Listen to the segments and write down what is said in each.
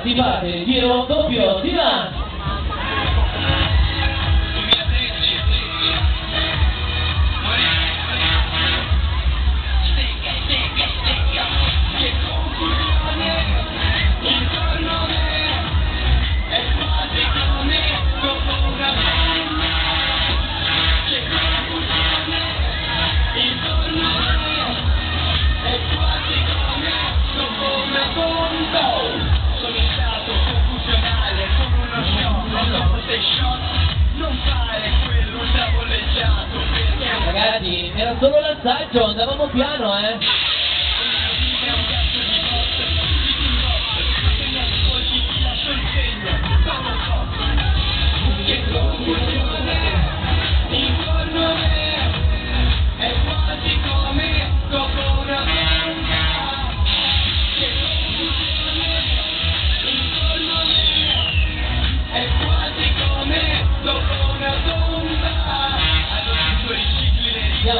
si parte il giro doppio, si va! Ragazzi, era solo l'assaggio, andavamo piano,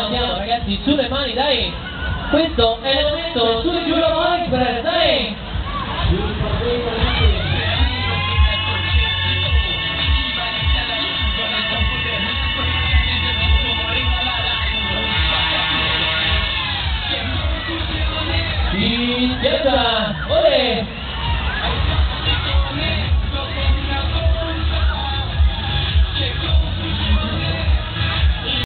Andiamo ragazzi, su le mani, dai! Questo è il momento, su e giù la mano, dai! Sì, piazza! Olè!